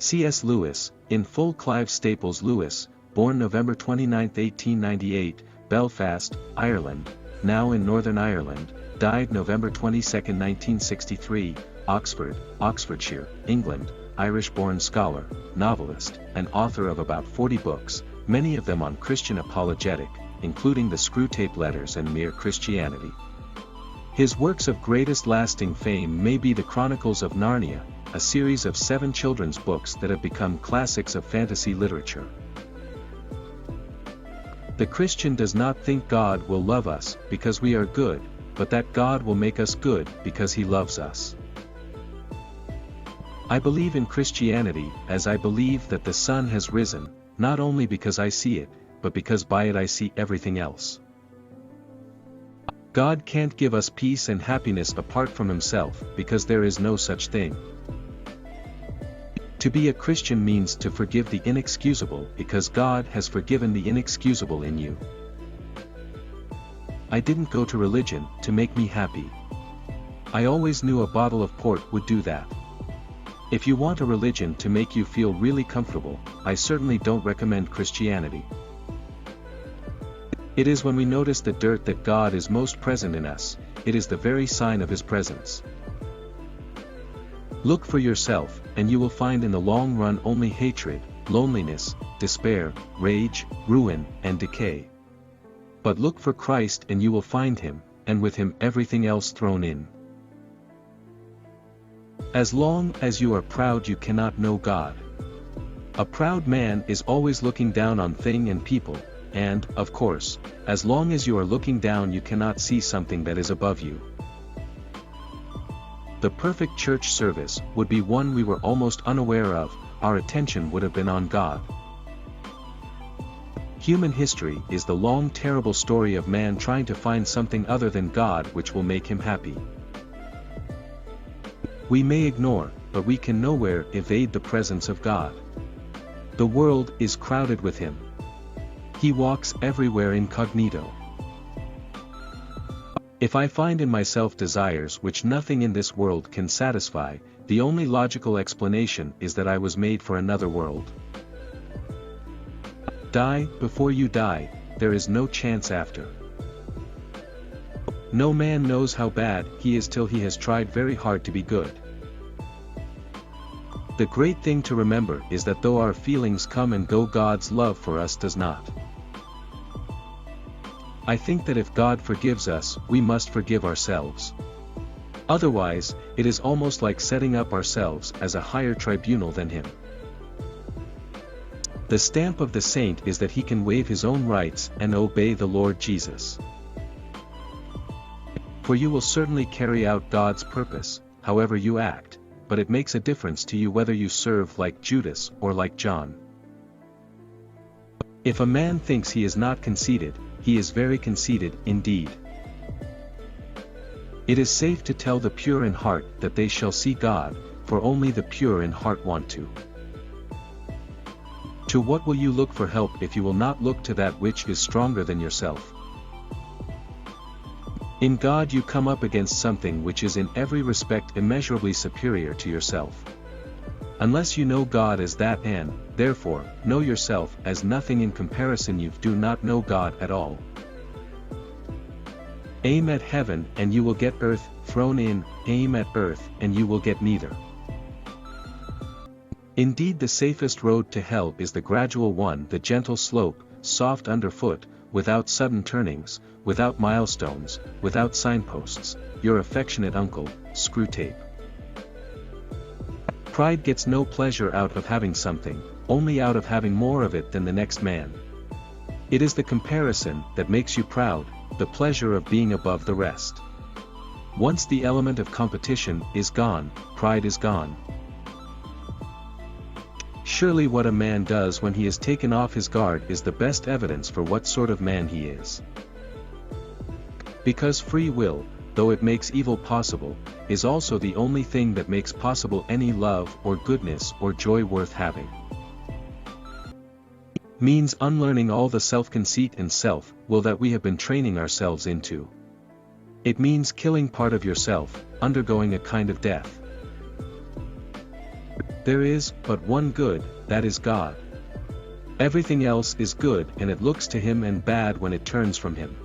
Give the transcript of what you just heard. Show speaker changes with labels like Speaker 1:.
Speaker 1: C.S. Lewis, in full. Clive Staples Lewis, born November 29, 1898, Belfast, Ireland, now in Northern Ireland, died November 22, 1963, Oxford, Oxfordshire, England, Irish-born scholar, novelist, and author of about 40 books, many of them on Christian apologetic, including the Screwtape Letters and Mere Christianity. His works of greatest lasting fame may be the Chronicles of Narnia, a series of 7 children's books that have become classics of fantasy literature. The Christian does not think God will love us because we are good, but that God will make us good because He loves us. I believe in Christianity as I believe that the sun has risen, not only because I see it, but because by it I see everything else. God can't give us peace and happiness apart from Himself because there is no such thing. To be a Christian means to forgive the inexcusable because God has forgiven the inexcusable in you. I didn't go to religion to make me happy. I always knew a bottle of port would do that. If you want a religion to make you feel really comfortable, I certainly don't recommend Christianity. It is when we notice the dirt that God is most present in us, it is the very sign of His presence. Look for yourself, and you will find in the long run only hatred, loneliness, despair, rage, ruin, and decay. But look for Christ and you will find Him, and with Him everything else thrown in. As long as you are proud you cannot know God. A proud man is always looking down on things and people, and, of course, as long as you are looking down you cannot see something that is above you. The perfect church service would be one we were almost unaware of, our attention would have been on God. Human history is the long terrible story of man trying to find something other than God which will make him happy. We may ignore, but we can nowhere evade the presence of God. The world is crowded with Him. He walks everywhere incognito. If I find in myself desires which nothing in this world can satisfy, the only logical explanation is that I was made for another world. Die before you die, there is no chance after. No man knows how bad he is till he has tried very hard to be good. The great thing to remember is that though our feelings come and go, God's love for us does not. I think that if God forgives us, we must forgive ourselves. Otherwise, it is almost like setting up ourselves as a higher tribunal than Him. The stamp of the saint is that he can waive his own rights and obey the Lord Jesus. For you will certainly carry out God's purpose, however you act, but it makes a difference to you whether you serve like Judas or like John. If a man thinks he is not conceited, he is very conceited indeed. It is safe to tell the pure in heart that they shall see God, for only the pure in heart want to. To what will you look for help if you will not look to that which is stronger than yourself? In God you come up against something which is in every respect immeasurably superior to yourself. Unless you know God as that and, therefore, know yourself as nothing in comparison, you do not know God at all. Aim at heaven and you will get earth thrown in, aim at earth and you will get neither. Indeed, the safest road to hell is the gradual one, the gentle slope, soft underfoot, without sudden turnings, without milestones, without signposts, your affectionate uncle, Screwtape. Pride gets no pleasure out of having something, only out of having more of it than the next man. It is the comparison that makes you proud, the pleasure of being above the rest. Once the element of competition is gone, pride is gone. Surely what a man does when he is taken off his guard is the best evidence for what sort of man he is. Because free will, though it makes evil possible, is also the only thing that makes possible any love or goodness or joy worth having. Means unlearning all the self-conceit and self-will that we have been training ourselves into. It means killing part of yourself, undergoing a kind of death. There is but one good, that is God. Everything else is good and it looks to him and bad when it turns from him.